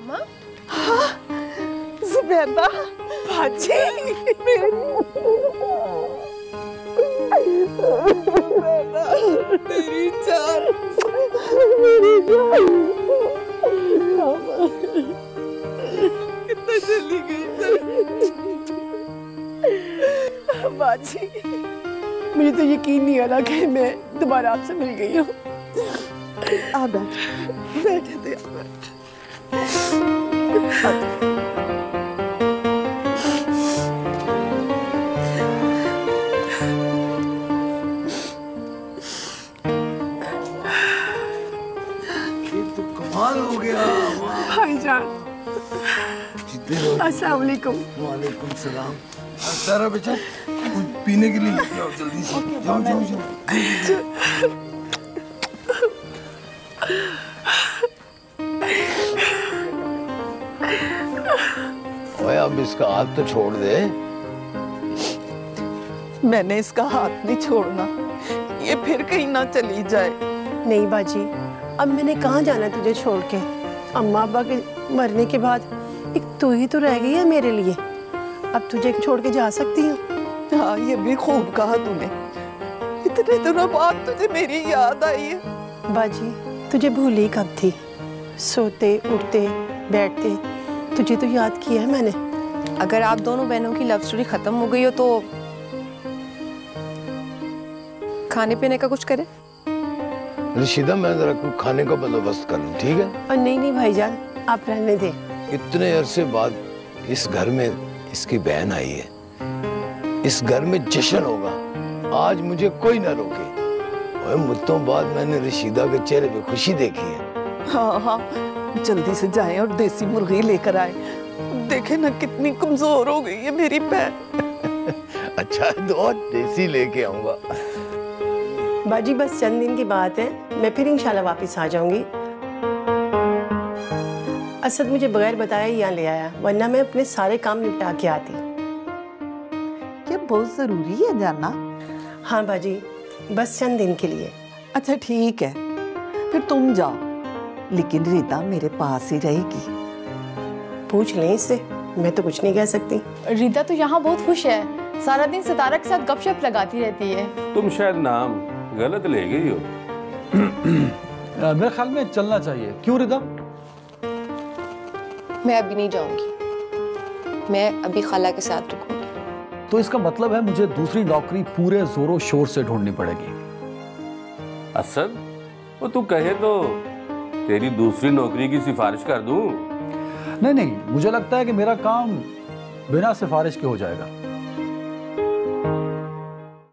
अम्मा। हाँ, ज़ुबैदा बाजी मेरी जान, मेरी जान। कितना जल्दी गई बाजी। मुझे तो यकीन नहीं आ रहा कि मैं दोबारा आपसे मिल गई हूँ। आ बैठे थे। कमाल हो गया भाईजान। अस्सलाम वालेकुम। वालेकुम सलाम। सारा बेटा कुछ पीने के लिए लेके आओ जल्दी से। जाओ जाओ जाओ। ओए अब इसका हाथ तो छोड़ दे। मैंने इसका हाथ नहीं छोड़ना, ये फिर कहीं ना चली जाए। नहीं बाजी, अब मैंने कहाँ जाना तुझे छोड़ के। अम्मा अब्बा के मरने के बाद एक तू ही तो रह गई है मेरे लिए। अब तुझे छोड़ के जा सकती हूँ। हाँ, ये भी खूब कहा तूने। इतने दिनों बाद तुझे मेरी याद आई है। बाजी तुझे भूली कब थी? सोते उठते बैठते तुझे तो याद किया है मैंने। अगर आप दोनों बहनों की लव स्टोरी खत्म हो गई हो तो खाने पीने का कुछ करें? रशीदा मैं जरा कुछ खाने का बंदोबस्त कर लूं, ठीक है? और नहीं भाईजान, आप रहने दे। इतने अरसे बाद इस घर में इसकी बहन आई है, इस घर में जश्न होगा, आज मुझे कोई ना रोके। और मुद्दों बाद मैंने रशीदा के चेहरे पे खुशी देखी है। हाँ हाँ, जल्दी से जाएं और देसी मुर्गी लेकर आए। देखे ना कितनी कमजोर हो गई है मेरी बहन। अच्छा तो देसी लेके आऊंगा। बाजी बस चंद दिन की बात है, मैं फिर इंशाल्लाह वापस आ जाऊंगी। असद मुझे बगैर बताया यहाँ ले आया, वरना मैं अपने सारे काम निपटा के आती। क्या बहुत जरूरी है जाना? हाँ बाजी, बस चंद दिन के लिए। अच्छा ठीक है, फिर तुम जाओ, लेकिन रिदा मेरे पास ही रहेगी। पूछ लें इससे, मैं तो कुछ नहीं कह सकती। रिदा तो यहाँ बहुत खुश है, सारा दिन सितारा के साथ गपशप लगाती रहती है। तुम शायद नाम गलत ले गई हो। मेरे ख्याल में चलना चाहिए। क्यों रिदा? मैं अभी नहीं जाऊंगी, मैं अभी खाला के साथ रुकूंगी। तो इसका मतलब है मुझे दूसरी नौकरी पूरे जोरों शोर से ढूंढनी पड़ेगी। असद, वो तू कहे तो तेरी दूसरी नौकरी की सिफारिश कर दूं? नहीं, मुझे लगता है कि मेरा काम बिना सिफारिश के हो जाएगा।